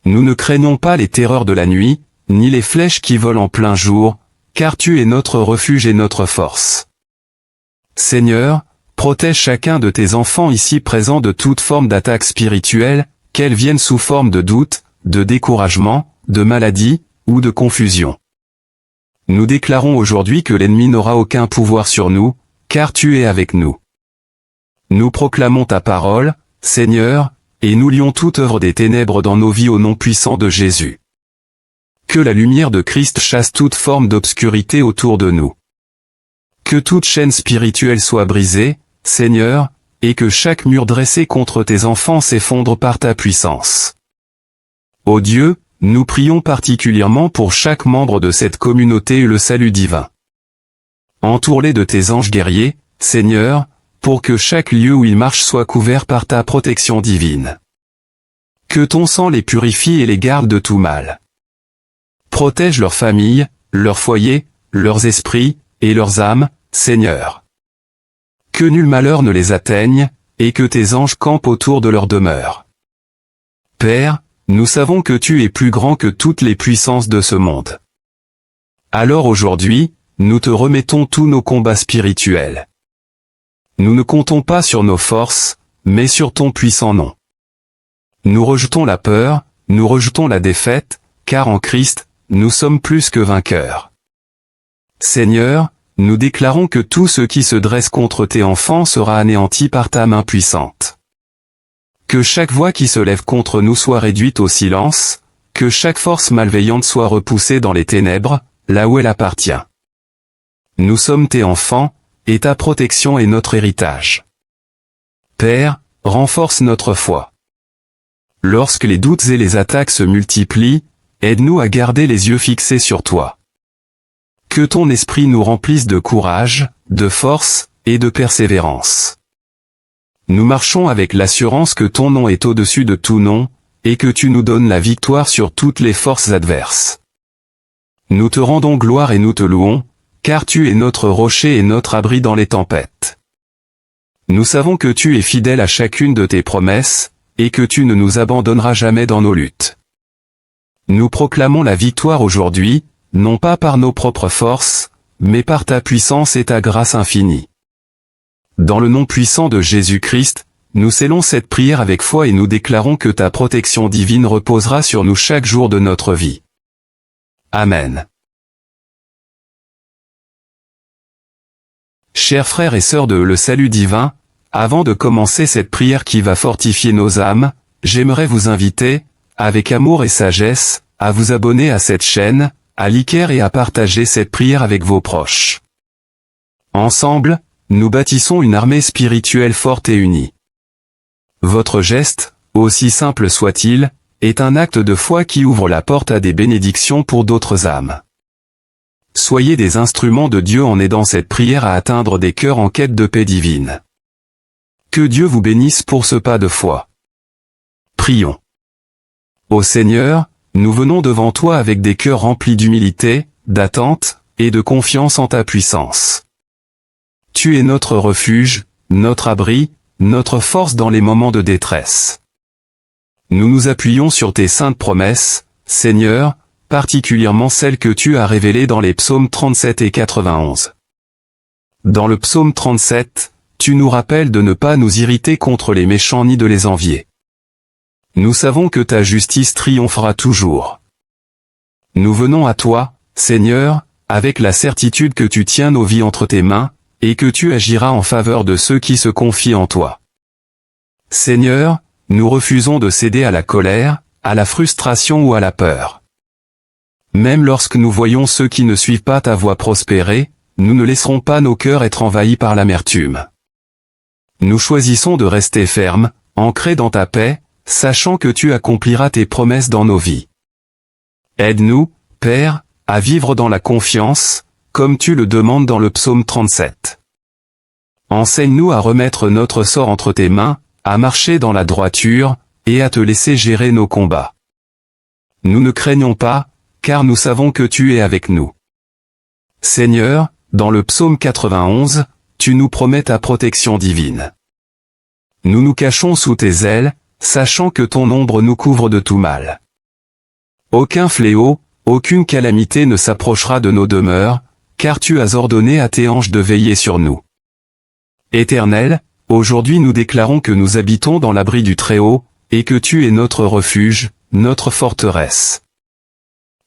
Nous ne craignons pas les terreurs de la nuit, ni les flèches qui volent en plein jour, car tu es notre refuge et notre force. Seigneur, protège chacun de tes enfants ici présents de toute forme d'attaque spirituelle, qu'elles viennent sous forme de doute, de découragement, de maladie, ou de confusion. Nous déclarons aujourd'hui que l'ennemi n'aura aucun pouvoir sur nous, car tu es avec nous. Nous proclamons ta parole, Seigneur, et nous lions toute œuvre des ténèbres dans nos vies au nom puissant de Jésus. Que la lumière de Christ chasse toute forme d'obscurité autour de nous. Que toute chaîne spirituelle soit brisée, Seigneur, et que chaque mur dressé contre tes enfants s'effondre par ta puissance. Ô Dieu, nous prions particulièrement pour chaque membre de cette communauté et le salut divin. Entoure-les de tes anges guerriers, Seigneur, pour que chaque lieu où ils marchent soit couvert par ta protection divine. Que ton sang les purifie et les garde de tout mal. Protège leurs familles, leurs foyers, leurs esprits, et leurs âmes, Seigneur. Que nul malheur ne les atteigne, et que tes anges campent autour de leur demeure. Père, nous savons que tu es plus grand que toutes les puissances de ce monde. Alors aujourd'hui, nous te remettons tous nos combats spirituels. Nous ne comptons pas sur nos forces, mais sur ton puissant nom. Nous rejetons la peur, nous rejetons la défaite, car en Christ, nous sommes plus que vainqueurs. Seigneur, nous déclarons que tout ce qui se dresse contre tes enfants sera anéanti par ta main puissante. Que chaque voix qui se lève contre nous soit réduite au silence, que chaque force malveillante soit repoussée dans les ténèbres, là où elle appartient. Nous sommes tes enfants, et ta protection est notre héritage. Père, renforce notre foi. Lorsque les doutes et les attaques se multiplient, aide-nous à garder les yeux fixés sur toi. Que ton esprit nous remplisse de courage, de force, et de persévérance. Nous marchons avec l'assurance que ton nom est au-dessus de tout nom, et que tu nous donnes la victoire sur toutes les forces adverses. Nous te rendons gloire et nous te louons, car tu es notre rocher et notre abri dans les tempêtes. Nous savons que tu es fidèle à chacune de tes promesses, et que tu ne nous abandonneras jamais dans nos luttes. Nous proclamons la victoire aujourd'hui, non pas par nos propres forces, mais par ta puissance et ta grâce infinie. Dans le nom puissant de Jésus-Christ, nous scellons cette prière avec foi et nous déclarons que ta protection divine reposera sur nous chaque jour de notre vie. Amen. Chers frères et sœurs de Le Salut Divin, avant de commencer cette prière qui va fortifier nos âmes, j'aimerais vous inviter, avec amour et sagesse, à vous abonner à cette chaîne, à liker et à partager cette prière avec vos proches. Ensemble, nous bâtissons une armée spirituelle forte et unie. Votre geste, aussi simple soit-il, est un acte de foi qui ouvre la porte à des bénédictions pour d'autres âmes. Soyez des instruments de Dieu en aidant cette prière à atteindre des cœurs en quête de paix divine. Que Dieu vous bénisse pour ce pas de foi. Prions. Ô Seigneur, nous venons devant toi avec des cœurs remplis d'humilité, d'attente, et de confiance en ta puissance. Tu es notre refuge, notre abri, notre force dans les moments de détresse. Nous nous appuyons sur tes saintes promesses, Seigneur, particulièrement celles que tu as révélées dans les psaumes 37 et 91. Dans le psaume 37, tu nous rappelles de ne pas nous irriter contre les méchants ni de les envier. Nous savons que ta justice triomphera toujours. Nous venons à toi, Seigneur, avec la certitude que tu tiens nos vies entre tes mains, et que tu agiras en faveur de ceux qui se confient en toi. Seigneur, nous refusons de céder à la colère, à la frustration ou à la peur. Même lorsque nous voyons ceux qui ne suivent pas ta voie prospérer, nous ne laisserons pas nos cœurs être envahis par l'amertume. Nous choisissons de rester fermes, ancrés dans ta paix, sachant que tu accompliras tes promesses dans nos vies. Aide-nous, Père, à vivre dans la confiance, comme tu le demandes dans le psaume 37. Enseigne-nous à remettre notre sort entre tes mains, à marcher dans la droiture, et à te laisser gérer nos combats. Nous ne craignons pas, car nous savons que tu es avec nous. Seigneur, dans le psaume 91, tu nous promets ta protection divine. Nous nous cachons sous tes ailes, sachant que ton ombre nous couvre de tout mal. Aucun fléau, aucune calamité ne s'approchera de nos demeures, car tu as ordonné à tes anges de veiller sur nous. Éternel, aujourd'hui nous déclarons que nous habitons dans l'abri du Très-Haut, et que tu es notre refuge, notre forteresse.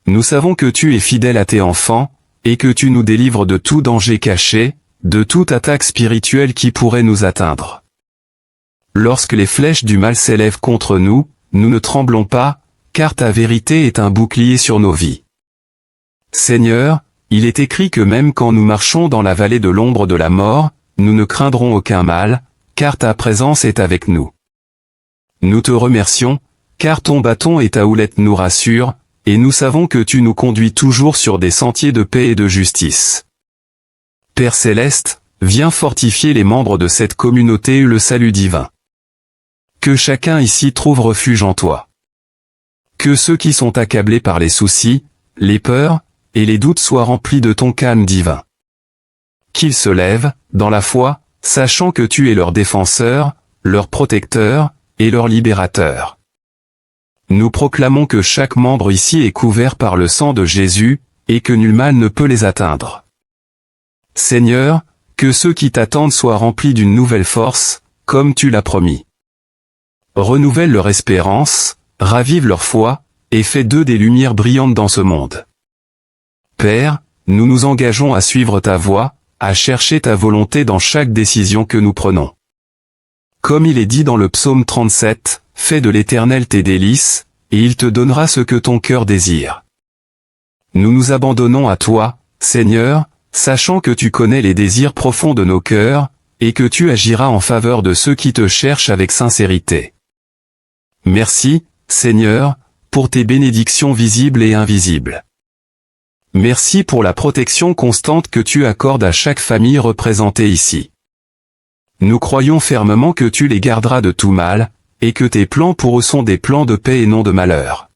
Nous savons que tu es fidèle à tes enfants, et que tu nous délivres de tout danger caché, de toute attaque spirituelle qui pourrait nous atteindre. Lorsque les flèches du mal s'élèvent contre nous, nous ne tremblons pas, car ta vérité est un bouclier sur nos vies. Seigneur, il est écrit que même quand nous marchons dans la vallée de l'ombre de la mort, nous ne craindrons aucun mal, car ta présence est avec nous. Nous te remercions, car ton bâton et ta houlette nous rassurent, et nous savons que tu nous conduis toujours sur des sentiers de paix et de justice. Père Céleste, viens fortifier les membres de cette communauté et le salut divin. Que chacun ici trouve refuge en toi. Que ceux qui sont accablés par les soucis, les peurs, et les doutes soient remplis de ton calme divin. Qu'ils se lèvent, dans la foi, sachant que tu es leur défenseur, leur protecteur, et leur libérateur. Nous proclamons que chaque membre ici est couvert par le sang de Jésus, et que nul mal ne peut les atteindre. Seigneur, que ceux qui t'attendent soient remplis d'une nouvelle force, comme tu l'as promis. Renouvelle leur espérance, ravive leur foi, et fais d'eux des lumières brillantes dans ce monde. Père, nous nous engageons à suivre ta voie, à chercher ta volonté dans chaque décision que nous prenons. Comme il est dit dans le psaume 37, fais de l'Éternel tes délices, et il te donnera ce que ton cœur désire. Nous nous abandonnons à toi, Seigneur, sachant que tu connais les désirs profonds de nos cœurs, et que tu agiras en faveur de ceux qui te cherchent avec sincérité. Merci, Seigneur, pour tes bénédictions visibles et invisibles. Merci pour la protection constante que tu accordes à chaque famille représentée ici. Nous croyons fermement que tu les garderas de tout mal, et que tes plans pour eux sont des plans de paix et non de malheur.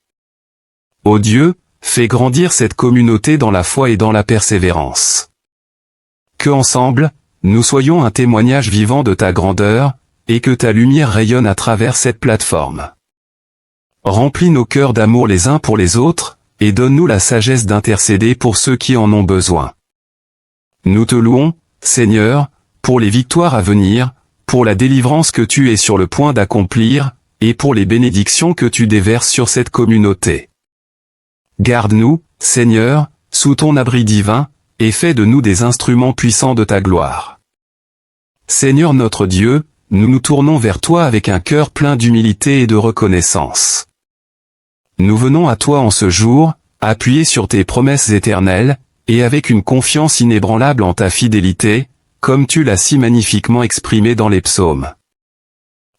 Ô Dieu, fais grandir cette communauté dans la foi et dans la persévérance. Que ensemble, nous soyons un témoignage vivant de ta grandeur, et que ta lumière rayonne à travers cette plateforme. Remplis nos cœurs d'amour les uns pour les autres, et donne-nous la sagesse d'intercéder pour ceux qui en ont besoin. Nous te louons, Seigneur, pour les victoires à venir, pour la délivrance que tu es sur le point d'accomplir, et pour les bénédictions que tu déverses sur cette communauté. Garde-nous, Seigneur, sous ton abri divin, et fais de nous des instruments puissants de ta gloire. Seigneur notre Dieu, nous nous tournons vers toi avec un cœur plein d'humilité et de reconnaissance. Nous venons à toi en ce jour, appuyés sur tes promesses éternelles, et avec une confiance inébranlable en ta fidélité, comme tu l'as si magnifiquement exprimé dans les psaumes.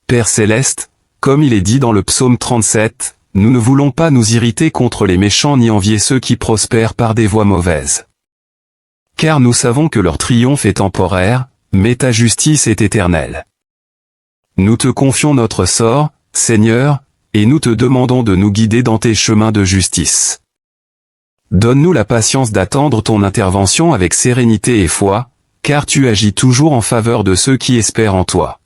Père Céleste, comme il est dit dans le psaume 37, nous ne voulons pas nous irriter contre les méchants ni envier ceux qui prospèrent par des voies mauvaises. Car nous savons que leur triomphe est temporaire, mais ta justice est éternelle. Nous te confions notre sort, Seigneur, et nous te demandons de nous guider dans tes chemins de justice. Donne-nous la patience d'attendre ton intervention avec sérénité et foi, car tu agis toujours en faveur de ceux qui espèrent en toi.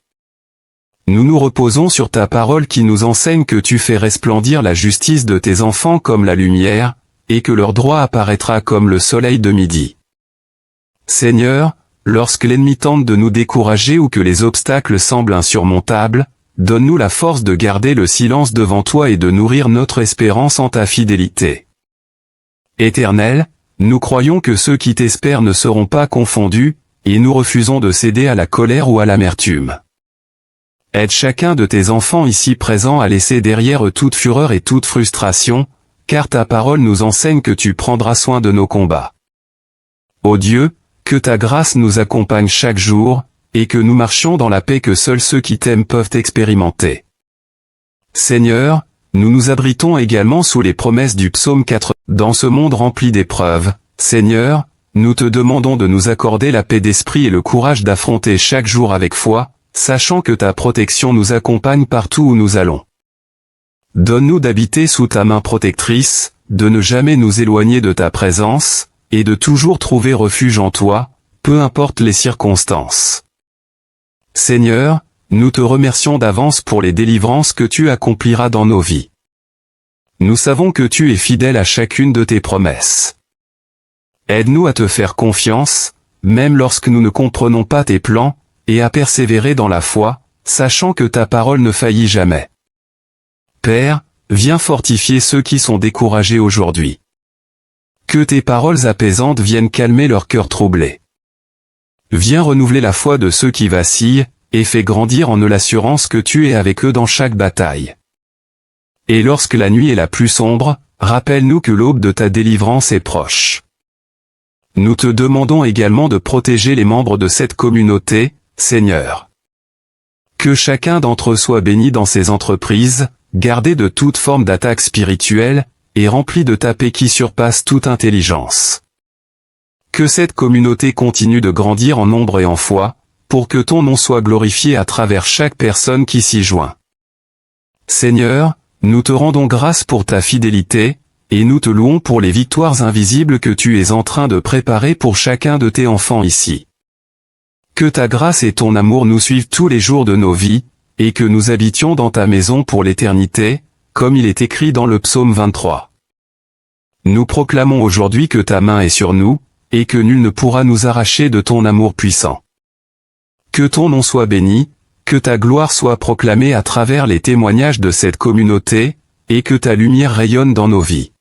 nous nous reposons sur ta parole qui nous enseigne que tu fais resplendir la justice de tes enfants comme la lumière, et que leur droit apparaîtra comme le soleil de midi. Seigneur, lorsque l'ennemi tente de nous décourager ou que les obstacles semblent insurmontables, donne-nous la force de garder le silence devant toi et de nourrir notre espérance en ta fidélité. Éternel, nous croyons que ceux qui t'espèrent ne seront pas confondus, et nous refusons de céder à la colère ou à l'amertume. Aide chacun de tes enfants ici présents à laisser derrière eux toute fureur et toute frustration, car ta parole nous enseigne que tu prendras soin de nos combats. Ô Dieu, que ta grâce nous accompagne chaque jour, et que nous marchions dans la paix que seuls ceux qui t'aiment peuvent expérimenter. Seigneur, nous nous abritons également sous les promesses du psaume 4. Dans ce monde rempli d'épreuves, Seigneur, nous te demandons de nous accorder la paix d'esprit et le courage d'affronter chaque jour avec foi, sachant que ta protection nous accompagne partout où nous allons. Donne-nous d'habiter sous ta main protectrice, de ne jamais nous éloigner de ta présence, et de toujours trouver refuge en toi, peu importe les circonstances. Seigneur, nous te remercions d'avance pour les délivrances que tu accompliras dans nos vies. Nous savons que tu es fidèle à chacune de tes promesses. Aide-nous à te faire confiance, même lorsque nous ne comprenons pas tes plans, et à persévérer dans la foi, sachant que ta parole ne faillit jamais. Père, viens fortifier ceux qui sont découragés aujourd'hui. Que tes paroles apaisantes viennent calmer leur cœur troublé. Viens renouveler la foi de ceux qui vacillent, et fais grandir en eux l'assurance que tu es avec eux dans chaque bataille. Et lorsque la nuit est la plus sombre, rappelle-nous que l'aube de ta délivrance est proche. Nous te demandons également de protéger les membres de cette communauté, Seigneur. Que chacun d'entre eux soit béni dans ses entreprises, gardé de toute forme d'attaque spirituelle, et rempli de ta paix qui surpasse toute intelligence. Que cette communauté continue de grandir en nombre et en foi, pour que ton nom soit glorifié à travers chaque personne qui s'y joint. Seigneur, nous te rendons grâce pour ta fidélité, et nous te louons pour les victoires invisibles que tu es en train de préparer pour chacun de tes enfants ici. Que ta grâce et ton amour nous suivent tous les jours de nos vies, et que nous habitions dans ta maison pour l'éternité, comme il est écrit dans le psaume 23. Nous proclamons aujourd'hui que ta main est sur nous, et que nul ne pourra nous arracher de ton amour puissant. Que ton nom soit béni, que ta gloire soit proclamée à travers les témoignages de cette communauté, et que ta lumière rayonne dans nos vies.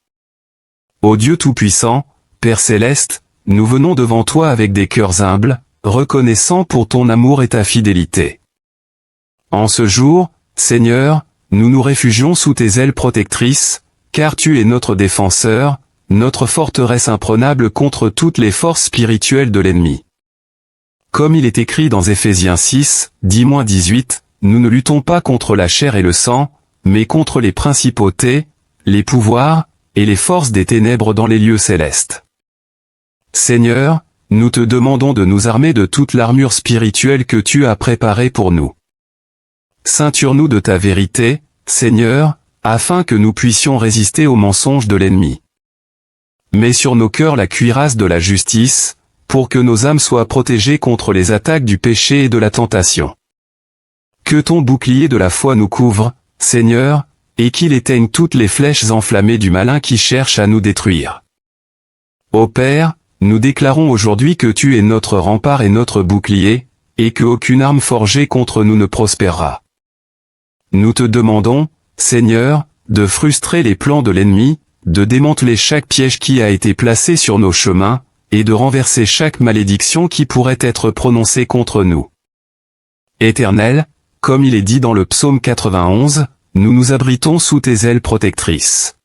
Ô Dieu Tout-Puissant, Père Céleste, nous venons devant toi avec des cœurs humbles, reconnaissants pour ton amour et ta fidélité. En ce jour, Seigneur, nous nous réfugions sous tes ailes protectrices, car tu es notre défenseur, notre forteresse imprenable contre toutes les forces spirituelles de l'ennemi. Comme il est écrit dans Éphésiens 6, 10-18, nous ne luttons pas contre la chair et le sang, mais contre les principautés, les pouvoirs, et les forces des ténèbres dans les lieux célestes. Seigneur, nous te demandons de nous armer de toute l'armure spirituelle que tu as préparée pour nous. Ceinture-nous de ta vérité, Seigneur, afin que nous puissions résister aux mensonges de l'ennemi. Mets sur nos cœurs la cuirasse de la justice, pour que nos âmes soient protégées contre les attaques du péché et de la tentation. Que ton bouclier de la foi nous couvre, Seigneur, et qu'il éteigne toutes les flèches enflammées du malin qui cherche à nous détruire. Ô Père, nous déclarons aujourd'hui que tu es notre rempart et notre bouclier, et que aucune arme forgée contre nous ne prospérera. Nous te demandons, Seigneur, de frustrer les plans de l'ennemi, de démanteler chaque piège qui a été placé sur nos chemins, et de renverser chaque malédiction qui pourrait être prononcée contre nous. Éternel, comme il est dit dans le psaume 91, nous nous abritons sous tes ailes protectrices.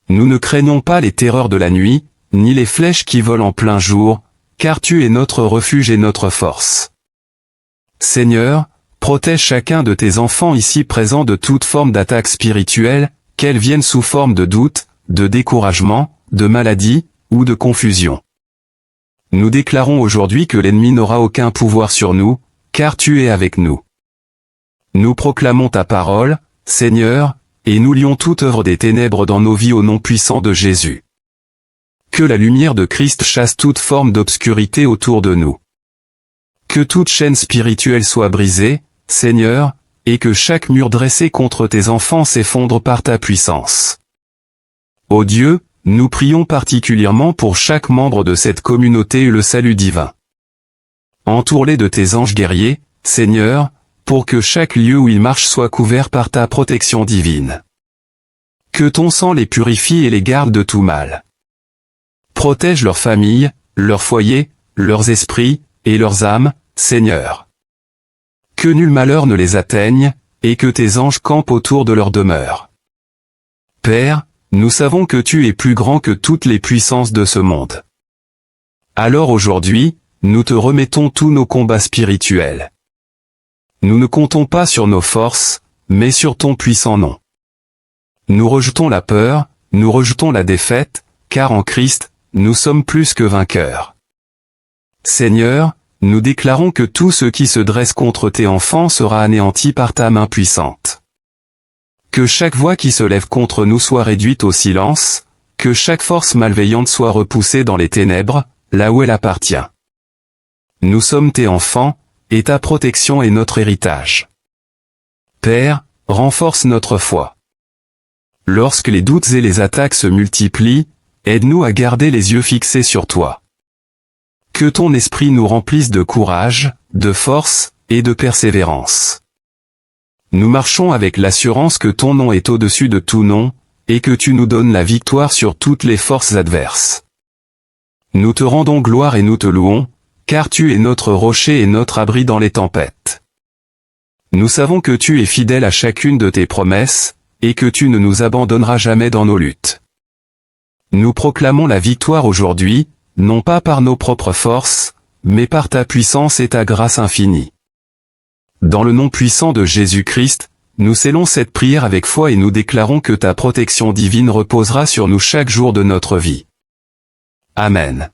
Nous ne craignons pas les terreurs de la nuit, ni les flèches qui volent en plein jour, car tu es notre refuge et notre force. Seigneur, protège chacun de tes enfants ici présents de toute forme d'attaque spirituelle, qu'elles viennent sous forme de doute, de découragement, de maladie, ou de confusion. Nous déclarons aujourd'hui que l'ennemi n'aura aucun pouvoir sur nous, car tu es avec nous. Nous proclamons ta parole, Seigneur, et nous lions toute œuvre des ténèbres dans nos vies au nom puissant de Jésus. Que la lumière de Christ chasse toute forme d'obscurité autour de nous. Que toute chaîne spirituelle soit brisée, Seigneur, et que chaque mur dressé contre tes enfants s'effondre par ta puissance. Ô Dieu, nous prions particulièrement pour chaque membre de cette communauté et le salut divin. Entoure-les de tes anges guerriers, Seigneur, pour que chaque lieu où ils marchent soit couvert par ta protection divine. Que ton sang les purifie et les garde de tout mal. Protège leurs familles, leurs foyers, leurs esprits, et leurs âmes, Seigneur. Que nul malheur ne les atteigne, et que tes anges campent autour de leur demeure. Père, nous savons que tu es plus grand que toutes les puissances de ce monde. Alors aujourd'hui, nous te remettons tous nos combats spirituels. Nous ne comptons pas sur nos forces, mais sur ton puissant nom. Nous rejetons la peur, nous rejetons la défaite, car en Christ, nous sommes plus que vainqueurs. Seigneur, nous déclarons que tout ce qui se dresse contre tes enfants sera anéanti par ta main puissante. Que chaque voix qui se lève contre nous soit réduite au silence, que chaque force malveillante soit repoussée dans les ténèbres, là où elle appartient. Nous sommes tes enfants, et ta protection est notre héritage. Père, renforce notre foi. Lorsque les doutes et les attaques se multiplient, aide-nous à garder les yeux fixés sur toi. Que ton esprit nous remplisse de courage, de force, et de persévérance. Nous marchons avec l'assurance que ton nom est au-dessus de tout nom, et que tu nous donnes la victoire sur toutes les forces adverses. Nous te rendons gloire et nous te louons, car tu es notre rocher et notre abri dans les tempêtes. Nous savons que tu es fidèle à chacune de tes promesses, et que tu ne nous abandonneras jamais dans nos luttes. Nous proclamons la victoire aujourd'hui, non pas par nos propres forces, mais par ta puissance et ta grâce infinie. Dans le nom puissant de Jésus-Christ, nous scellons cette prière avec foi et nous déclarons que ta protection divine reposera sur nous chaque jour de notre vie. Amen.